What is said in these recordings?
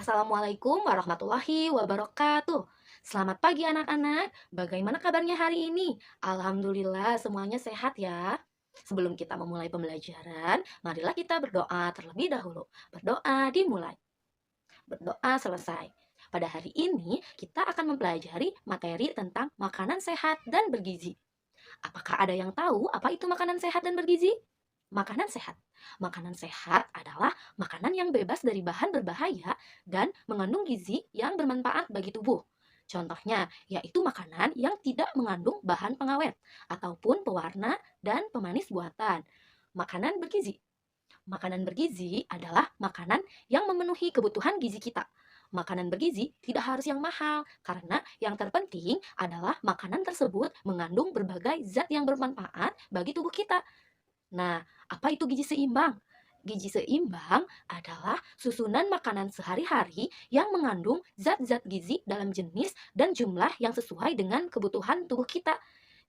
Assalamualaikum warahmatullahi wabarakatuh. Selamat pagi anak-anak. Bagaimana kabarnya hari ini? Alhamdulillah semuanya sehat ya. Sebelum kita memulai pembelajaran, marilah kita berdoa terlebih dahulu. Berdoa dimulai, berdoa selesai. Pada hari ini kita akan mempelajari materi tentang makanan sehat dan bergizi. Apakah ada yang tahu apa itu makanan sehat dan bergizi? Makanan sehat. Makanan sehat adalah makanan yang bebas dari bahan berbahaya dan mengandung gizi yang bermanfaat bagi tubuh. Contohnya, yaitu makanan yang tidak mengandung bahan pengawet ataupun pewarna dan pemanis buatan. Makanan bergizi. Makanan bergizi adalah makanan yang memenuhi kebutuhan gizi kita. Makanan bergizi tidak harus yang mahal, karena yang terpenting adalah makanan tersebut mengandung berbagai zat yang bermanfaat bagi tubuh kita. Nah, apa itu gizi seimbang? Gizi seimbang adalah susunan makanan sehari-hari yang mengandung zat-zat gizi dalam jenis dan jumlah yang sesuai dengan kebutuhan tubuh kita.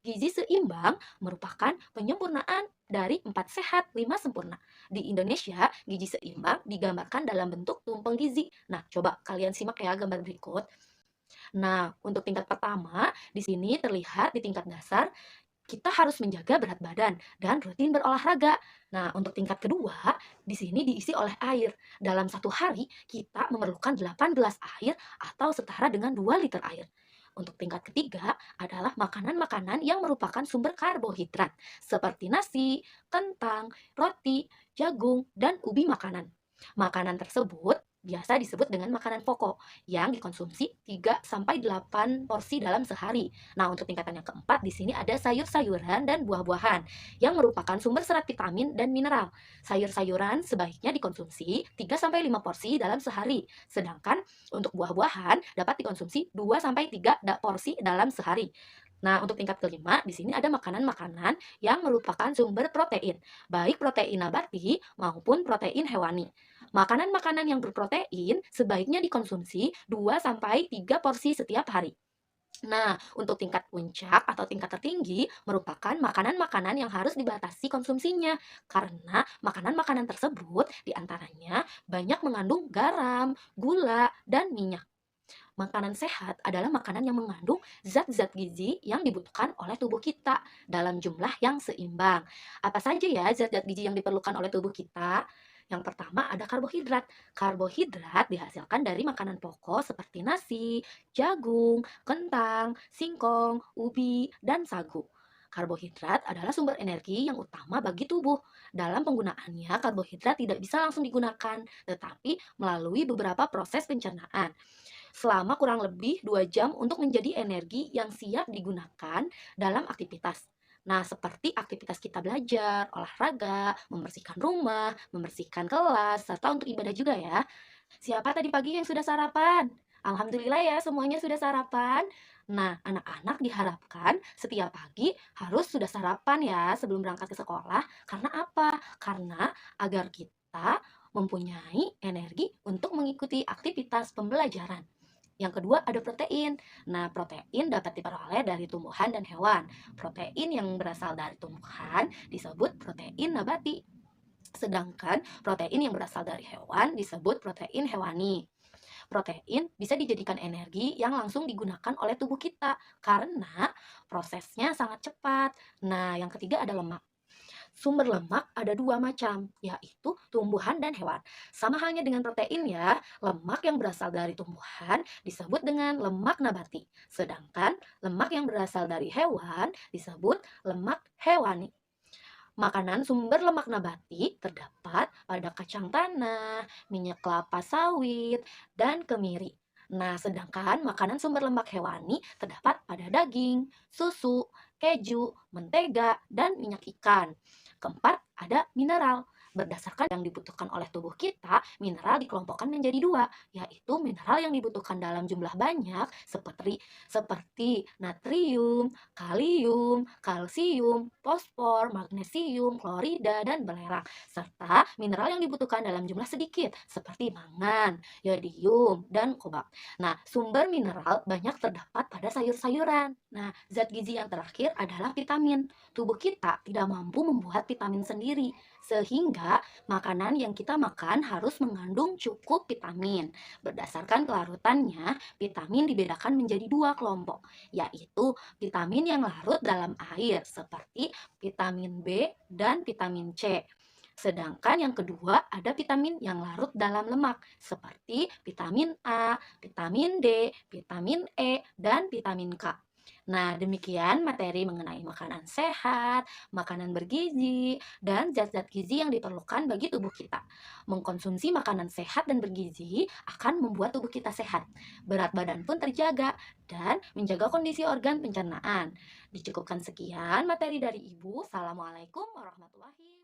Gizi seimbang merupakan penyempurnaan dari 4 sehat, 5 sempurna. Di Indonesia, gizi seimbang digambarkan dalam bentuk tumpeng gizi. Nah, coba kalian simak ya gambar berikut. Nah, untuk tingkat pertama, di sini terlihat di tingkat dasar kita harus menjaga berat badan dan rutin berolahraga. Nah, untuk tingkat kedua, di sini diisi oleh air. Dalam satu hari, kita memerlukan 8 gelas air atau setara dengan 2 liter air. Untuk tingkat ketiga adalah makanan-makanan yang merupakan sumber karbohidrat, seperti nasi, kentang, roti, jagung, dan ubi makanan. Makanan tersebut biasa disebut dengan makanan pokok yang dikonsumsi 3 sampai 8 porsi dalam sehari. Nah, untuk tingkatan yang keempat di sini ada sayur-sayuran dan buah-buahan yang merupakan sumber serat vitamin dan mineral. Sayur-sayuran sebaiknya dikonsumsi 3 sampai 5 porsi dalam sehari, sedangkan untuk buah-buahan dapat dikonsumsi 2 sampai 3 porsi dalam sehari. Nah, untuk tingkat kelima, di sini ada makanan-makanan yang merupakan sumber protein, baik protein nabati maupun protein hewani. Makanan-makanan yang berprotein sebaiknya dikonsumsi 2 sampai 3 porsi setiap hari. Nah, untuk tingkat puncak atau tingkat tertinggi merupakan makanan-makanan yang harus dibatasi konsumsinya karena makanan-makanan tersebut diantaranya banyak mengandung garam, gula, dan minyak. Makanan sehat adalah makanan yang mengandung zat-zat gizi yang dibutuhkan oleh tubuh kita dalam jumlah yang seimbang. Apa saja ya zat-zat gizi yang diperlukan oleh tubuh kita? Yang pertama ada karbohidrat. Karbohidrat dihasilkan dari makanan pokok seperti nasi, jagung, kentang, singkong, ubi, dan sagu. Karbohidrat adalah sumber energi yang utama bagi tubuh. Dalam penggunaannya, karbohidrat tidak bisa langsung digunakan, tetapi melalui beberapa proses pencernaan selama kurang lebih 2 jam untuk menjadi energi yang siap digunakan dalam aktivitas. Nah, seperti aktivitas kita belajar, olahraga, membersihkan rumah, membersihkan kelas, serta untuk ibadah juga ya. Siapa tadi pagi yang sudah sarapan? Alhamdulillah ya, semuanya sudah sarapan. Nah, anak-anak diharapkan setiap pagi harus sudah sarapan ya sebelum berangkat ke sekolah. Karena apa? Karena agar kita mempunyai energi untuk mengikuti aktivitas pembelajaran. Yang kedua ada protein. Nah, protein dapat diperoleh dari tumbuhan dan hewan. Protein yang berasal dari tumbuhan disebut protein nabati. Sedangkan protein yang berasal dari hewan disebut protein hewani. Protein bisa dijadikan energi yang langsung digunakan oleh tubuh kita karena prosesnya sangat cepat. Nah, yang ketiga ada lemak. Sumber lemak ada dua macam, yaitu tumbuhan dan hewan. Sama halnya dengan protein ya, lemak yang berasal dari tumbuhan disebut dengan lemak nabati. Sedangkan lemak yang berasal dari hewan disebut lemak hewani. Makanan sumber lemak nabati terdapat pada kacang tanah, minyak kelapa sawit, dan kemiri. Nah, sedangkan makanan sumber lemak hewani terdapat pada daging, susu, keju, mentega, dan minyak ikan. Keempat, ada mineral. Berdasarkan yang dibutuhkan oleh tubuh kita, mineral dikelompokkan menjadi dua, yaitu mineral yang dibutuhkan dalam jumlah banyak seperti natrium, kalium, kalsium, fosfor, magnesium, klorida, dan belerang, serta mineral yang dibutuhkan dalam jumlah sedikit seperti mangan, yodium, dan kobalt. Nah, sumber mineral banyak terdapat pada sayur-sayuran. Nah, zat gizi yang terakhir adalah vitamin. Tubuh kita tidak mampu membuat vitamin sendiri, sehingga ya, makanan yang kita makan harus mengandung cukup vitamin. Berdasarkan kelarutannya, vitamin dibedakan menjadi dua kelompok, yaitu vitamin yang larut dalam air seperti vitamin B dan vitamin C. Sedangkan yang kedua ada vitamin yang larut dalam lemak seperti vitamin A, vitamin D, vitamin E, dan vitamin K. Nah, demikian materi mengenai makanan sehat, makanan bergizi, dan zat-zat gizi yang diperlukan bagi tubuh kita. Mengkonsumsi makanan sehat dan bergizi akan membuat tubuh kita sehat, berat badan pun terjaga, dan menjaga kondisi organ pencernaan. Dicukupkan sekian materi dari Ibu. Assalamualaikum warahmatullahi wabarakatuh.